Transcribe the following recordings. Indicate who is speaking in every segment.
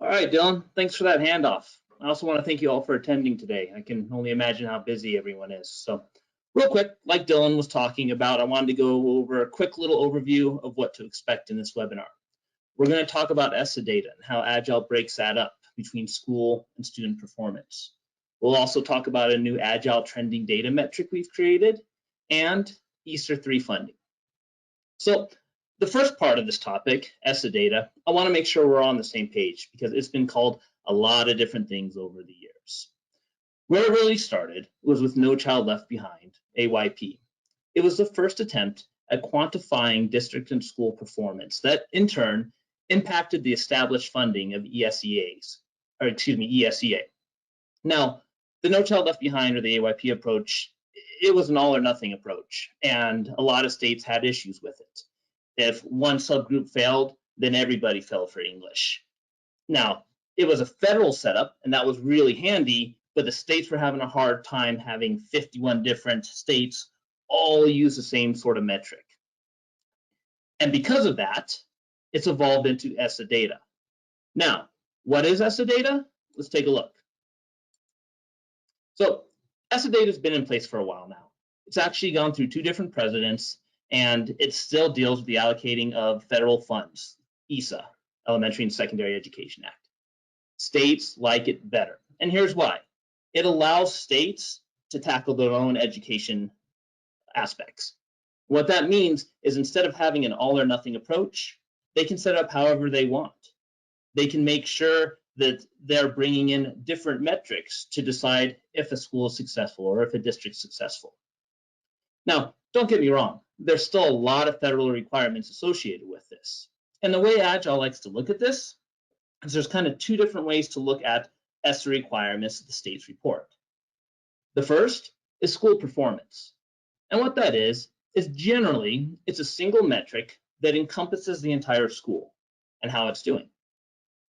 Speaker 1: All right, Dylan, thanks for that handoff. I also want to thank you all for attending today. I can only imagine how busy everyone is. So real quick, like Dylan was talking about, I wanted to go over a quick little overview of what to expect in this webinar. We're going to talk about ESSA data and how Agile breaks that up between school and student performance. We'll also talk about a new Agile trending data metric we've created and ESSA 3 funding. So the first part of this topic, ESSA data, I want to make sure we're on the same page because it's been called a lot of different things over the years. Where it really started was with No Child Left Behind, AYP. It was the first attempt at quantifying district and school performance that, in turn, impacted the established funding of ESSA. Now, the No Child Left Behind or the AYP approach, it was an all or nothing approach, and a lot of states had issues with it. If one subgroup failed, then everybody fell for English. Now, it was a federal setup, and that was really handy, but the states were having a hard time having 51 different states all use the same sort of metric. And because of that, it's evolved into ESSA data. Now, what is ESSA data? Let's take a look. So ESSA data has been in place for a while now. It's actually gone through 2 different presidents, and it still deals with the allocating of federal funds, ESSA, Elementary and Secondary Education Act. States like it better, and here's why. It allows states to tackle their own education aspects. What that means is instead of having an all or nothing approach, they can set up however they want. They can make sure that they're bringing in different metrics to decide if a school is successful or if a district's successful. Now, don't get me wrong, there's still a lot of federal requirements associated with this. And the way Agile likes to look at this is there's kind of 2 different ways to look at ESSA requirements that the states report. The first is school performance. And what that is generally, it's a single metric that encompasses the entire school and how it's doing.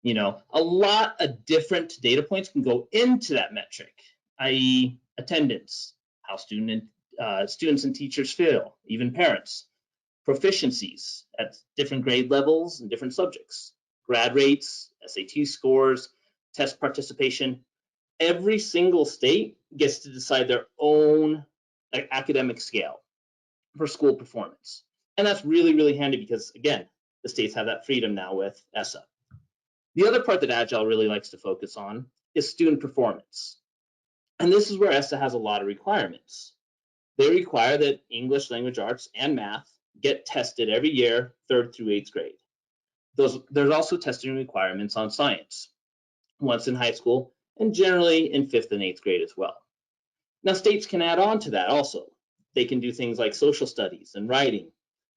Speaker 1: You know, a lot of different data points can go into that metric, i.e. attendance, how students and teachers feel, even parents, proficiencies at different grade levels and different subjects, grad rates, SAT scores, test participation. Every single state gets to decide their own academic scale for school performance. And that's really, really handy because, again, the states have that freedom now with ESSA. The other part that Agile really likes to focus on is student performance. And this is where ESSA has a lot of requirements. They require that English, language arts, and math get tested every year, 3rd through 8th grade. There's also testing requirements on science, once in high school, and generally in 5th and 8th grade as well. Now, states can add on to that also. They can do things like social studies and writing,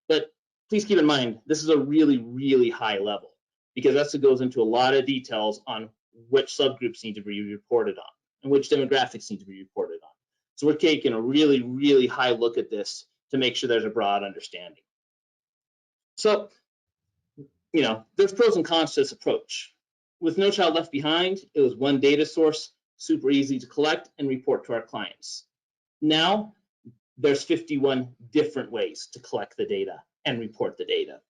Speaker 1: but please keep in mind, this is a really, really high level because ESSA goes into a lot of details on which subgroups need to be reported on and which demographics need to be reported on. So we're taking a really, really high look at this to make sure there's a broad understanding. So, you know, there's pros and cons to this approach. With No Child Left Behind, it was one data source, super easy to collect and report to our clients. Now, there's 51 different ways to collect the data and report the data.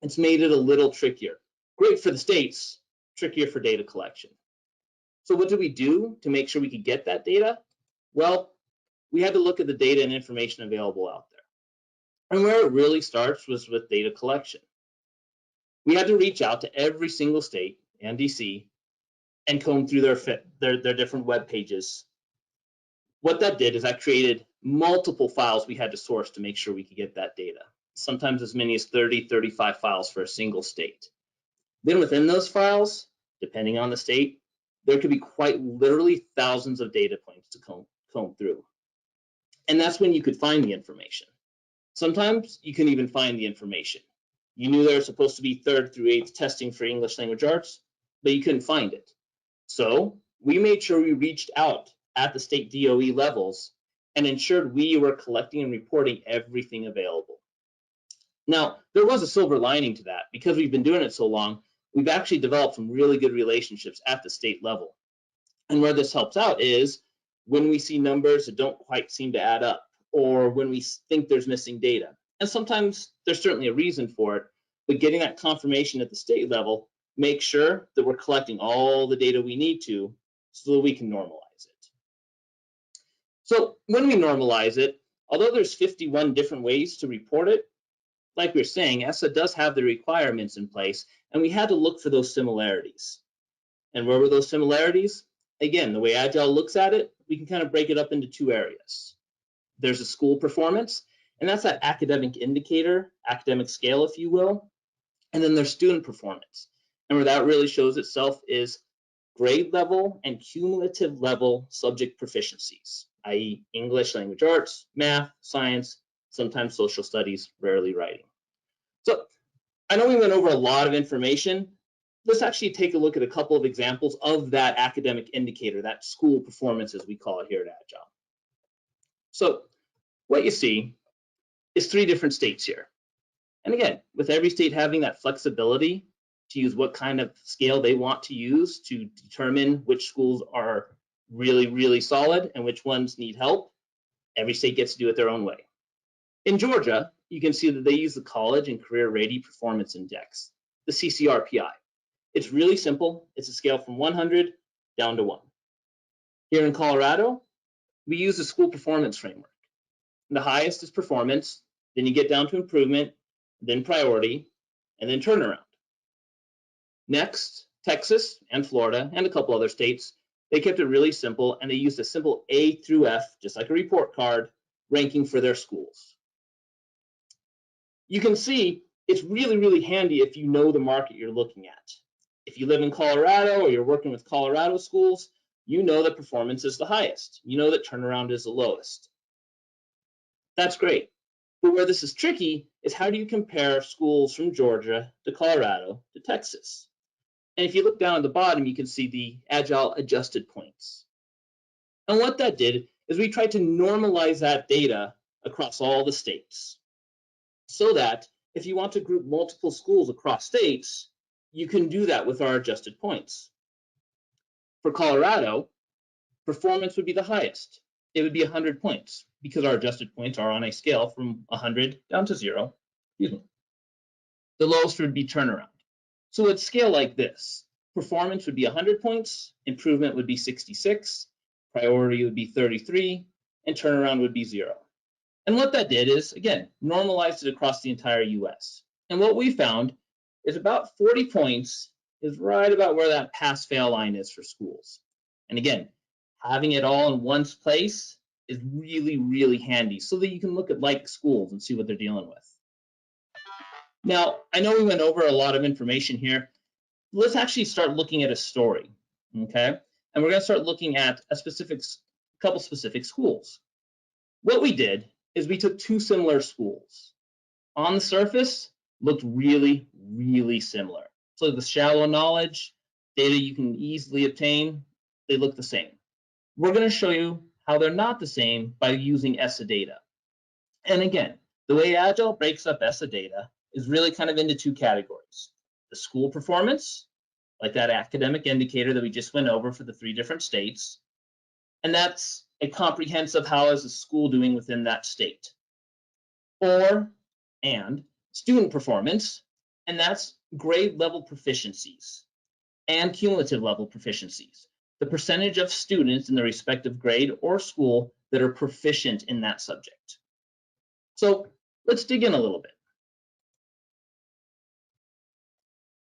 Speaker 1: It's made it a little trickier. Great for the states, trickier for data collection. So what did we do to make sure we could get that data? Well, we had to look at the data and information available out there. And where it really starts was with data collection. We had to reach out to every single state and DC and comb through their different web pages. What that did is that created multiple files we had to source to make sure we could get that data. Sometimes as many as 30, 35 files for a single state. Then within those files, depending on the state, there could be quite literally thousands of data points to comb through. And that's when you could find the information. Sometimes you couldn't even find the information. You knew there was supposed to be 3rd through 8th testing for English language arts, but you couldn't find it. So we made sure we reached out at the state DOE levels and ensured we were collecting and reporting everything available. Now, there was a silver lining to that. Because we've been doing it so long, we've actually developed some really good relationships at the state level. And where this helps out is when we see numbers that don't quite seem to add up, or when we think there's missing data. And sometimes there's certainly a reason for it, but getting that confirmation at the state level make sure that we're collecting all the data we need to so that we can normalize it. So when we normalize it, although there's 51 different ways to report it, like we were saying, ESSA does have the requirements in place, and we had to look for those similarities. And where were those similarities? Again, the way Agile looks at it, we can kind of break it up into two areas. There's a school performance, and that's that academic indicator, academic scale, if you will. And then there's student performance. And where that really shows itself is grade level and cumulative level subject proficiencies, i.e. English, language arts, math, science, sometimes social studies, rarely writing. So I know we went over a lot of information. Let's actually take a look at a couple of examples of that academic indicator, that school performance as we call it here at Agile. So what you see is 3 different states here. And again, with every state having that flexibility to use what kind of scale they want to use to determine which schools are really, really solid and which ones need help, every state gets to do it their own way. In Georgia, you can see that they use the College and Career Ready Performance Index, the CCRPI. It's really simple. It's a scale from 100 down to 1. Here in Colorado, we use the school performance framework. The highest is performance, then you get down to improvement, then priority, and then turnaround. Next, Texas and Florida and a couple other states, they kept it really simple, and they used a simple A through F, just like a report card, ranking for their schools. You can see it's really, really handy if you know the market you're looking at. If you live in Colorado or you're working with Colorado schools, you know that performance is the highest. You know that turnaround is the lowest. That's great. But where this is tricky is how do you compare schools from Georgia to Colorado to Texas? And if you look down at the bottom, you can see the Agile adjusted points. And what that did is we tried to normalize that data across all the states so that if you want to group multiple schools across states, you can do that with our adjusted points. For Colorado, performance would be the highest. It would be 100 points because our adjusted points are on a scale from 100 down to 0. The lowest would be turnaround. So at scale like this, performance would be 100 points, improvement would be 66, priority would be 33, and turnaround would be 0. And what that did is, again, normalized it across the entire US. And what we found is about 40 points is right about where that pass-fail line is for schools. And again, having it all in one place is really, really handy so that you can look at like schools and see what they're dealing with. Now, I know we went over a lot of information here. Let's actually start looking at a story, okay? And we're going to start looking at a couple specific schools. What we did is we took 2 similar schools. On the surface, looked really, really similar. So the shallow knowledge, data you can easily obtain, they look the same. We're going to show you how they're not the same by using ESSA data. And again, the way Agile breaks up ESSA data is really kind of into 2 categories. The school performance, like that academic indicator that we just went over for the 3 different states. And that's a comprehensive how is the school doing within that state. And student performance, and that's grade level proficiencies and cumulative level proficiencies. The percentage of students in the respective grade or school that are proficient in that subject. So let's dig in a little bit.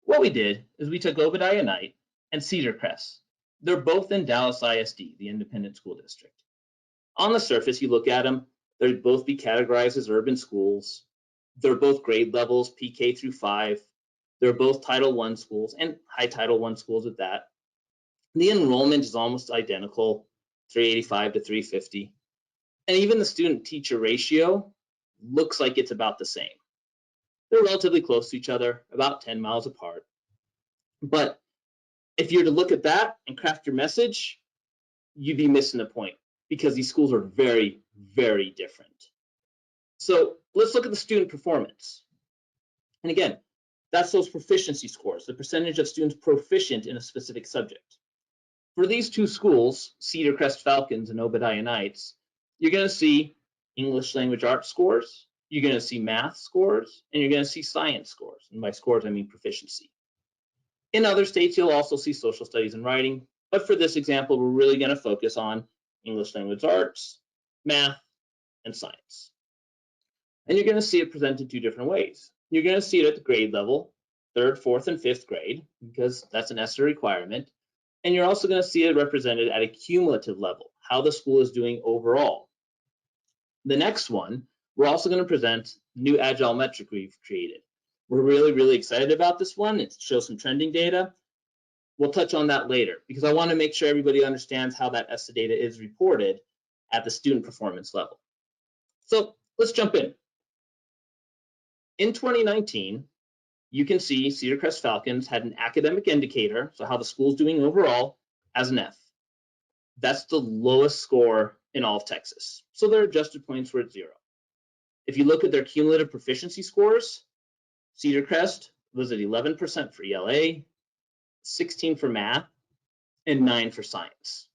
Speaker 1: What we did is we took Obadiah Knight and Cedar Crest. They're both in Dallas ISD, the independent school district. On the surface, you look at them, they'd both be categorized as urban schools. They're both grade levels, PK through 5. They're both Title I schools and high Title I schools at that. The enrollment is almost identical, 385 to 350. And even the student-teacher ratio looks like it's about the same. They're relatively close to each other, about 10 miles apart. But if you're to look at that and craft your message, you'd be missing the point because these schools are very, very different. So let's look at the student performance. And again, that's those proficiency scores, the percentage of students proficient in a specific subject. For these 2 schools, Cedar Crest Falcons and Obadiah Knights, you're going to see English language arts scores, you're going to see math scores, and you're going to see science scores. And by scores, I mean proficiency. In other states, you'll also see social studies and writing, but for this example, we're really going to focus on English language arts, math, and science. And you're going to see it presented two different ways. You're going to see it at the grade level, 3rd, 4th, and 5th grade, because that's an ESSA requirement. And you're also going to see it represented at a cumulative level, how the school is doing overall. The next one, we're also going to present the new Agile metric we've created. We're really excited about this one. It shows some trending data. We'll touch on that later because I want to make sure everybody understands how that ESSA data is reported at the student performance level. So let's jump in. In 2019, you can see Cedar Crest Falcons had an academic indicator, so how the school's doing overall, as an F. That's the lowest score in all of Texas. So their adjusted points were at 0. If you look at their cumulative proficiency scores, Cedar Crest was at 11% for ELA, 16 for math, and 9 for science.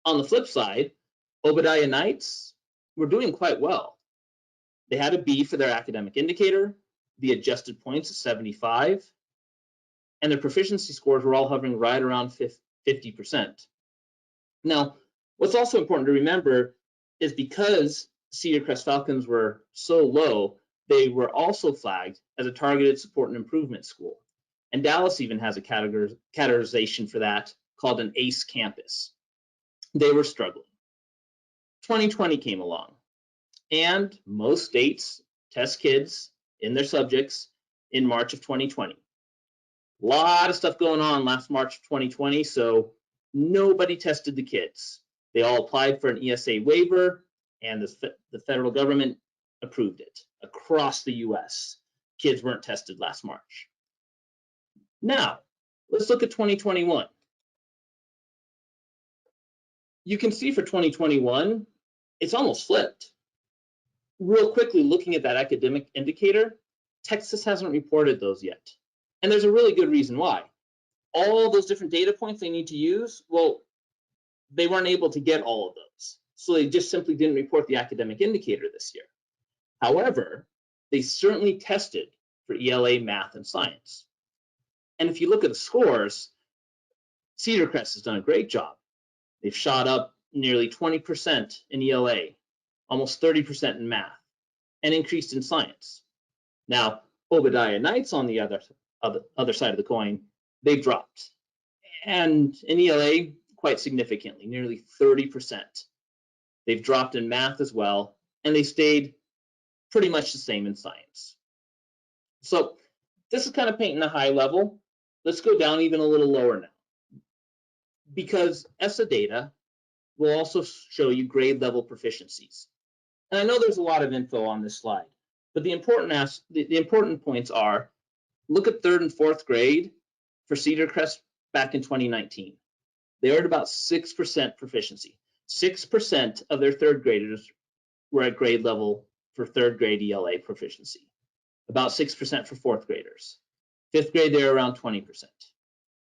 Speaker 1: On the flip side, Obadiah Knights were doing quite well. They had a B for their academic indicator, the adjusted points of 75, and their proficiency scores were all hovering right around 50%. Now, what's also important to remember is because Cedar Crest Falcons were so low, they were also flagged as a targeted support and improvement school. And Dallas even has a categorization for that called an ACE campus. They were struggling. 2020 came along, and most states test kids in their subjects in March of 2020. A lot of stuff going on last March of 2020, so nobody tested the kids. They all applied for an ESSA waiver, and the federal government approved it across the US. Kids weren't tested last March. Now, let's look at 2021. You can see for 2021, it's almost flipped. Real quickly, looking at that academic indicator, Texas hasn't reported those yet. And there's a really good reason why. All those different data points they need to use, well, they weren't able to get all of those. So they just simply didn't report the academic indicator this year. However, they certainly tested for ELA, math, and science. And if you look at the scores, Cedar Crest has done a great job. They've shot up nearly 20% in ELA, almost 30% in math, and increased in science. Now, Obadiah Knights, on the other side of the coin, they've dropped. And in ELA, quite significantly, nearly 30%. They've dropped in math as well, and they stayed pretty much the same in science. So this is kind of painting a high level. Let's go down even a little lower now, because ESSA data will also show you grade level proficiencies. And I know there's a lot of info on this slide, but the important points are, look at 3rd and 4th grade for Cedar Crest back in 2019. They were at about 6% proficiency. 6% of their 3rd graders were at grade level for 3rd grade ELA proficiency. About 6% for 4th graders. 5th grade, they're around 20%.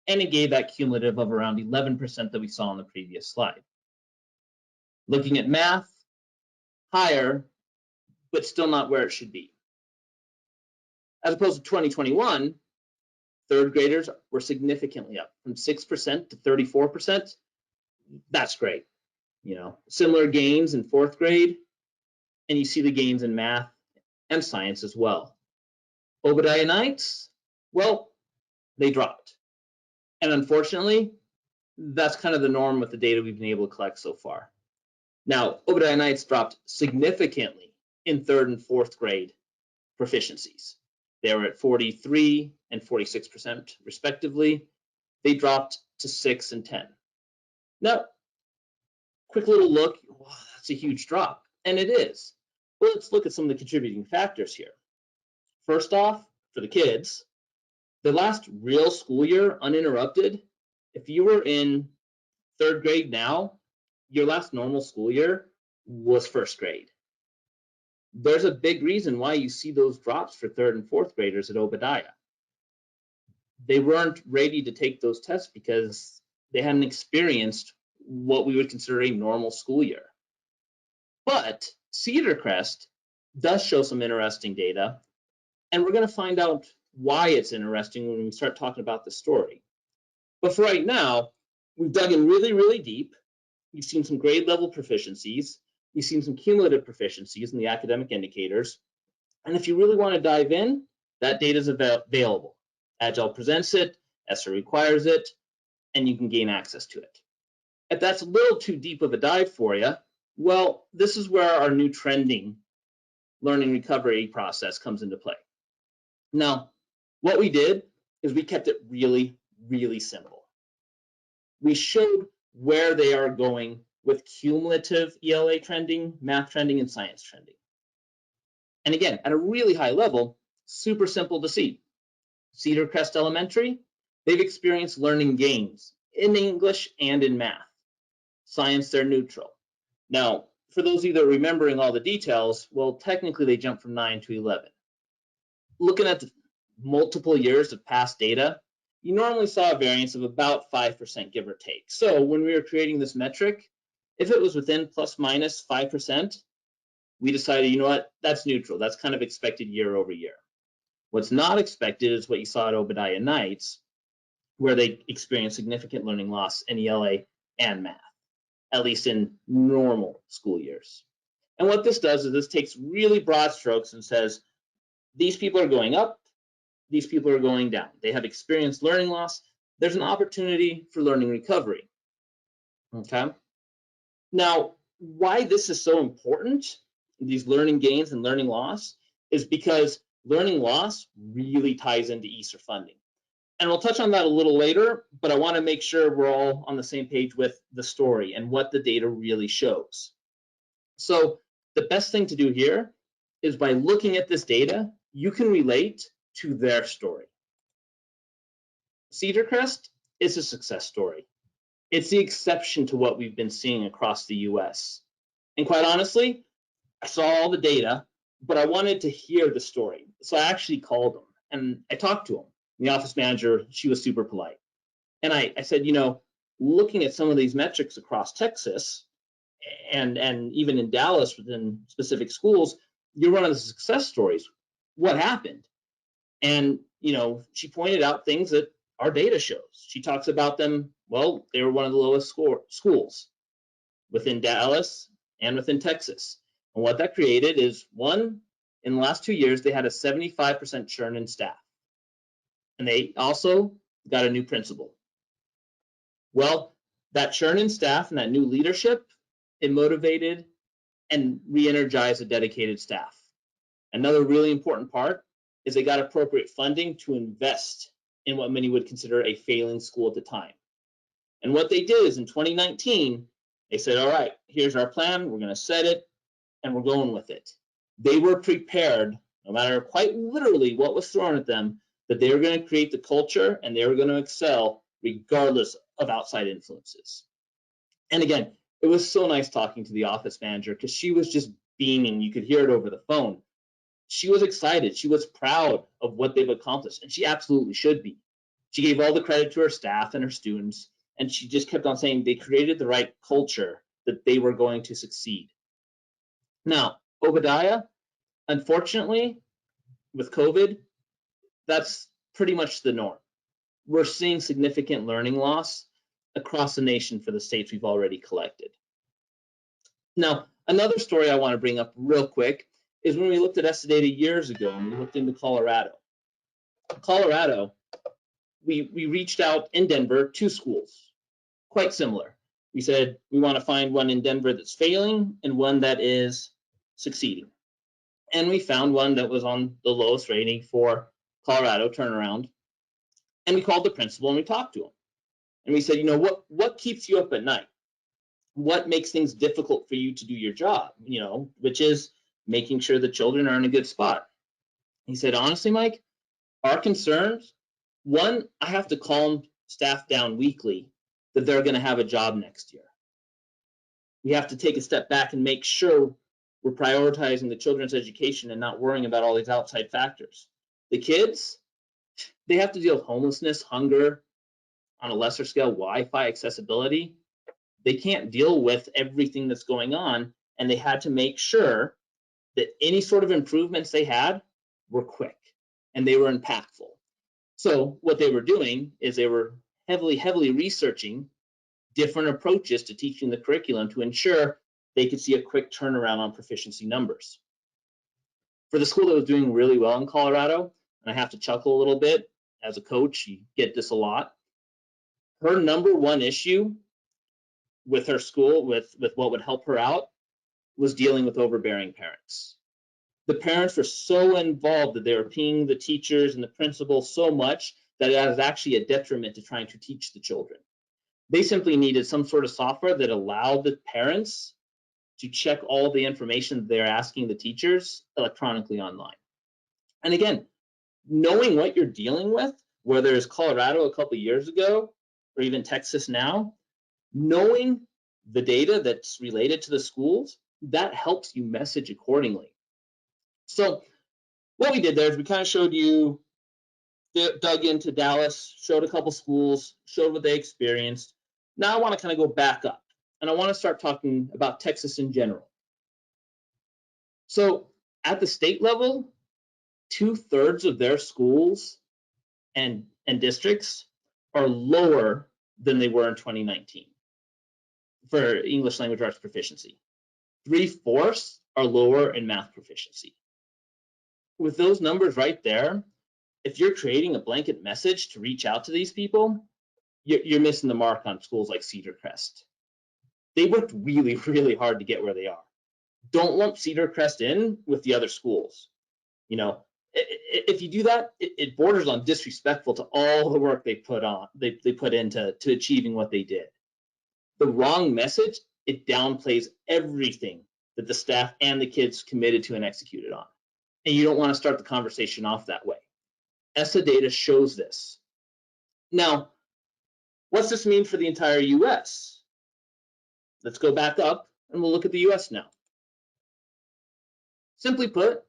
Speaker 1: And it gave that cumulative of around 11% that we saw on the previous slide. Looking at math, higher, but still not where it should be. As opposed to 2021, 3rd graders were significantly up from 6% to 34%. That's great. You know, similar gains in 4th grade, and you see the gains in math and science as well. Obadiah Knights, well, they dropped. And unfortunately, that's kind of the norm with the data we've been able to collect so far. Now, Obadiah Knights dropped significantly in 3rd and 4th grade proficiencies. They were at 43 and 46% respectively. They dropped to 6 and 10. Now, quick little look, wow, that's a huge drop, and it is. Well, let's look at some of the contributing factors here. First off, for the kids, the last real school year uninterrupted, if you were in 3rd grade now, your last normal school year was 1st grade. There's a big reason why you see those drops for 3rd and 4th graders at Obadiah. They weren't ready to take those tests because they hadn't experienced what we would consider a normal school year. But Cedar Crest does show some interesting data, and we're going to find out why it's interesting when we start talking about the story. But for right now, we've dug in really, really deep. We've seen some grade level proficiencies. We've seen some cumulative proficiencies in the academic indicators. And if you really want to dive in, that data is available. Agile presents it, ESSA requires it, and you can gain access to it. If that's a little too deep of a dive for you, well, this is where our new trending learning recovery process comes into play. Now, what we did is we kept it really, really simple. We showed where they are going with cumulative ELA trending, math trending, and science trending. And again, at a really high level, super simple to see. Cedar Crest Elementary, they've experienced learning gains in English and in math. Science, they're neutral. Now, for those of you that are remembering all the details, well, technically they jumped from 9 to 11. Looking at the multiple years of past data, you normally saw a variance of about 5%, give or take. So when we were creating this metric, if it was within plus minus 5%, we decided, you know what, that's neutral. That's kind of expected year over year. What's not expected is what you saw at Obadiah Nights, where they experienced significant learning loss in ELA and math, at least in normal school years. And what this does is this takes really broad strokes and says, these people are going up, these people are going down. They have experienced learning loss. There's an opportunity for learning recovery. Okay. Now, why this is so important, these learning gains and learning loss, is because learning loss really ties into ESSA funding. And we'll touch on that a little later, but I want to make sure we're all on the same page with the story and what the data really shows. So the best thing to do here is by looking at this data, you can relate to their story. Cedar Crest is a success story. It's the exception to what we've been seeing across the US. And quite honestly, I saw all the data, but I wanted to hear the story. So I actually called them and I talked to them. The office manager, she was super polite. And I said, you know, looking at some of these metrics across Texas and even in Dallas within specific schools, you're one of the success stories. What happened? And, you know, she pointed out things that our data shows. She talks about them, well, they were one of the lowest schools within Dallas and within Texas. And what that created is, one, in the last 2 years, they had a 75% churn in staff. And they also got a new principal. Well, that churn in staff and that new leadership, it motivated and re-energized a dedicated staff. Another really important part is they got appropriate funding to invest in what many would consider a failing school at the time. And what they did is in 2019, they said, all right, here's our plan, we're gonna set it, and we're going with it. They were prepared, no matter quite literally what was thrown at them, that they were gonna create the culture and they were gonna excel regardless of outside influences. And again, it was so nice talking to the office manager because she was just beaming. You could hear it over the phone. She was excited. She was proud of what they've accomplished, and she absolutely should be. She gave all the credit to her staff and her students, and she just kept on saying they created the right culture that they were going to succeed. Now, Obadiah, unfortunately, with COVID, that's pretty much the norm. We're seeing significant learning loss across the nation for the states we've already collected. Now, another story I want to bring up real quick is when we looked at ESSA data years ago and we looked into Colorado. Colorado, we reached out in Denver to schools, quite similar. We said we want to find one in Denver that's failing and one that is succeeding. And we found one that was on the lowest rating for Colorado turnaround. And we called the principal and we talked to him. And we said, you know, what keeps you up at night? What makes things difficult for you to do your job, you know, which is making sure the children are in a good spot. He said, honestly, Mike, our concerns, one, I have to calm staff down weekly that they're going to have a job next year. We have to take a step back and make sure we're prioritizing the children's education and not worrying about all these outside factors. The kids, they have to deal with homelessness, hunger, on a lesser scale, Wi-Fi accessibility. They can't deal with everything that's going on, and they had to make sure that any sort of improvements they had were quick. and they were impactful. So what they were doing is they were heavily researching different approaches to teaching the curriculum to ensure they could see a quick turnaround on proficiency numbers. For the school that was doing really well in Colorado, and I have to chuckle a little bit as a coach, you get this a lot, her number one issue with her school, with what would help her out, was dealing with overbearing parents. The parents were so involved that they were pinging the teachers and the principal so much that it was actually a detriment to trying to teach the children. They simply needed some sort of software that allowed the parents to check all the information they're asking the teachers electronically online. And again, knowing what you're dealing with, whether it's Colorado a couple of years ago or even Texas now, knowing the data that's related to the schools, that helps you message accordingly. So what we did there is we kind of showed you, dug into Dallas, showed a couple schools, showed what they experienced. Now I want to kind of go back up, and I want to start talking about Texas in general. So at the state level, 2/3 of their schools and districts are lower than they were in 2019 for English language arts proficiency. 3/4 are lower in math proficiency. With those numbers right there, if you're creating a blanket message to reach out to these people, you're missing the mark on schools like Cedar Crest. They worked really hard to get where they are. Don't lump Cedar Crest in with the other schools. You know, if you do that, it borders on disrespectful to all the work they put into achieving what they did. The wrong message, it downplays everything that the staff and the kids committed to and executed on. And you don't want to start the conversation off that way. ESSA data shows this. Now, what's this mean for the entire US? Let's go back up and we'll look at the US now. Simply put,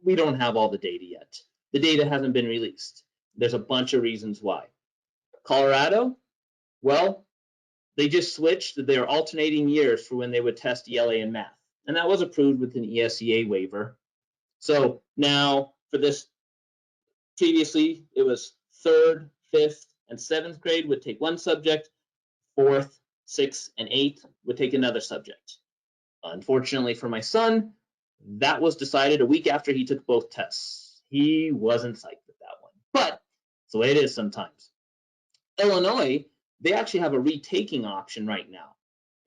Speaker 1: we don't have all the data yet. The data hasn't been released. There's a bunch of reasons why. Colorado, well, they just switched that they are alternating years for when they would test ELA and math. And that was approved with an ESSA waiver. So now for this, previously it was 3rd, 5th, and 7th grade would take one subject, 4th, 6th, and 8th would take another subject. Unfortunately for my son, that was decided a week after he took both tests. He wasn't psyched with that one, but it's the way it is sometimes. Illinois, they actually have a retaking option right now.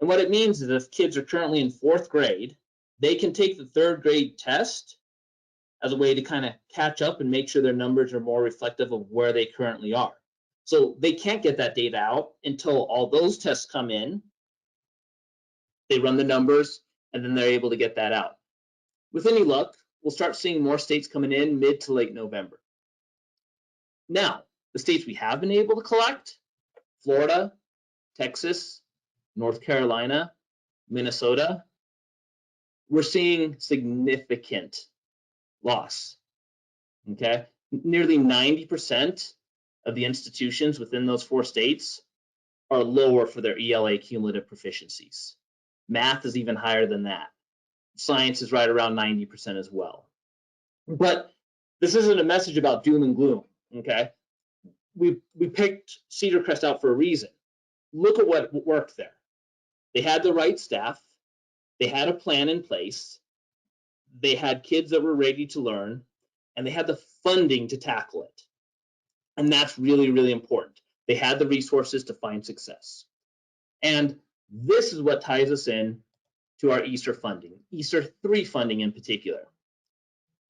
Speaker 1: And what it means is if kids are currently in 4th grade, they can take the 3rd grade test as a way to kind of catch up and make sure their numbers are more reflective of where they currently are. So they can't get that data out until all those tests come in, they run the numbers, and then they're able to get that out. With any luck, we'll start seeing more states coming in mid to late November. Now, the states we have been able to collect, Florida, Texas, North Carolina, Minnesota, we're seeing significant loss, okay? Nearly 90% of the institutions within those 4 states are lower for their ELA cumulative proficiencies. Math is even higher than that. Science is right around 90% as well. But this isn't a message about doom and gloom, okay? We picked Cedar Crest out for a reason. Look at what worked there. They had the right staff. They had a plan in place. They had kids that were ready to learn, and they had the funding to tackle it. And that's really important. They had the resources to find success. And this is what ties us in to our ESSA funding, ESSA 3 funding in particular.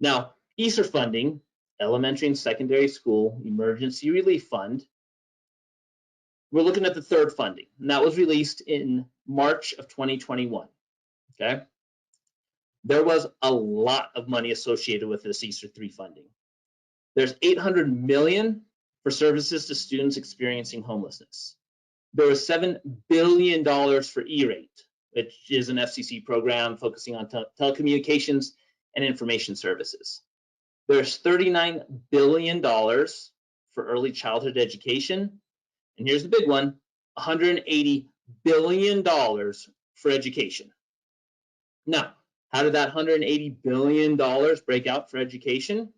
Speaker 1: Now, ESSA funding, Elementary and Secondary School Emergency Relief Fund, we're looking at the 3rd funding, and that was released in March of 2021, okay? There was a lot of money associated with this ESSA 3 funding. There's $800 million for services to students experiencing homelessness. There was $7 billion for E-rate, which is an FCC program focusing on telecommunications and information services. There's $39 billion for early childhood education. And here's the big one, $180 billion for education. Now, how did that $180 billion break out for education?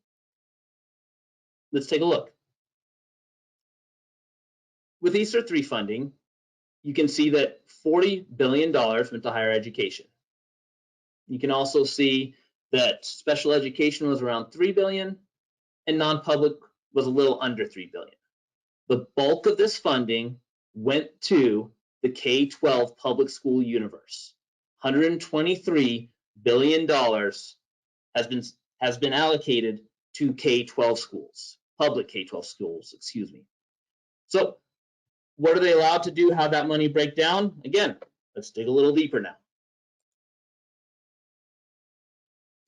Speaker 1: let's take a look. With ESSA 3 funding, you can see that $40 billion went to higher education. You can also see that special education was around $3 billion and non-public was a little under $3 billion. The bulk of this funding went to the K-12 public school universe. $123 billion has been allocated to K-12 schools, public K-12 schools, excuse me. So what are they allowed to do? How that money break down? Again, let's dig a little deeper now.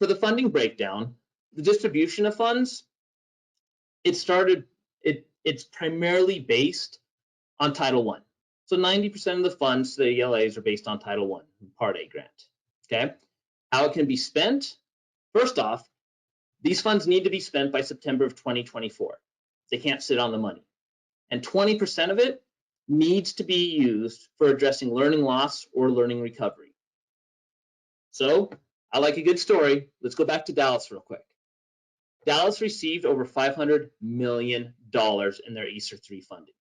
Speaker 1: For the funding breakdown, the distribution of funds, it's primarily based on Title I. So 90% of the funds to the ELAs are based on Title I, Part A grant. Okay, how it can be spent? First off, these funds need to be spent by September of 2024. They can't sit on the money. And 20% of it needs to be used for addressing learning loss or learning recovery. So I like a good story. Let's go back to Dallas real quick. Dallas received over $500 million in their ESSA 3 funding.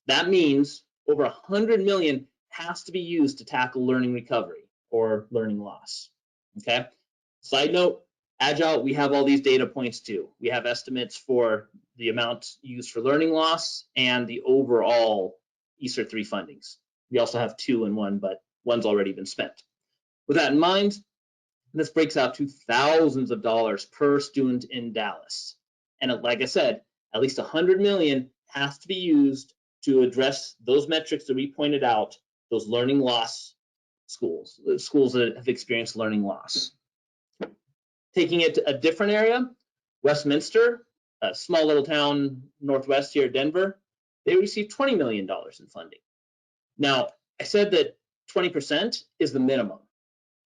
Speaker 1: That means over $100 million has to be used to tackle learning recovery or learning loss. Okay. Side note, Agile, we have all these data points too. We have estimates for the amount used for learning loss and the overall ESSA 3 fundings. We also have 2 and 1, but one's already been spent. With that in mind, this breaks out to thousands of dollars per student in Dallas. And like I said, at least $100 million has to be used to address those metrics that we pointed out, those learning loss schools, the schools that have experienced learning loss. Taking it to a different area, Westminster, a small little town northwest here at Denver, they received $20 million in funding. Now, I said that 20% is the minimum.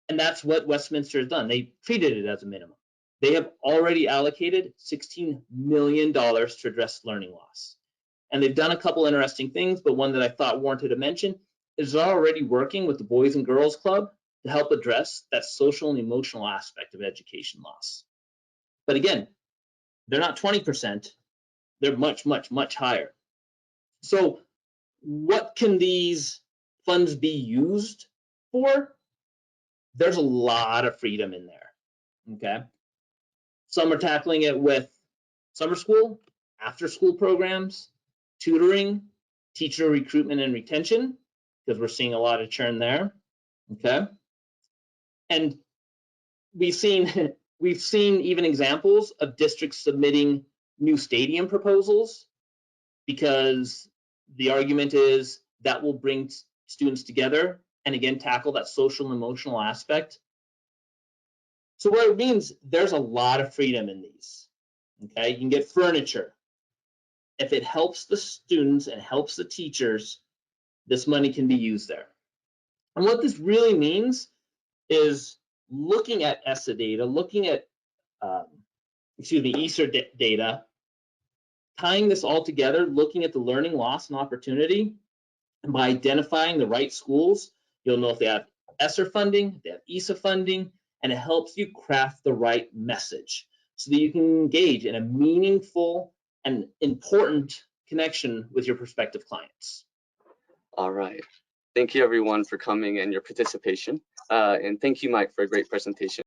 Speaker 1: And that's what Westminster has done. They treated it as a minimum. They have already allocated $16 million to address learning loss. And they've done a couple interesting things, but one that I thought warranted a mention is they're already working with the Boys and Girls Club to help address that social and emotional aspect of education loss. But again, they're not 20%, they're much, much, much higher. So what can these funds be used for? There's a lot of freedom in there, okay? Some are tackling it with summer school, after school programs, tutoring, teacher recruitment and retention, because we're seeing a lot of churn there, okay? And we've seen even examples of districts submitting new stadium proposals because the argument is that will bring students together and again tackle that social and emotional aspect. So what it means, there's a lot of freedom in these. Okay, you can get furniture. If it helps the students and helps the teachers, this money can be used there. And what this really means is looking at ESSA data, looking at ESSA data, tying this all together, looking at the learning loss and opportunity, and by identifying the right schools, you'll know if they have ESSA funding, if they have ESSA funding, and it helps you craft the right message so that you can engage in a meaningful and important connection with your prospective clients.
Speaker 2: All right. Thank you everyone for coming and your participation. And thank you, Mike, for a great presentation.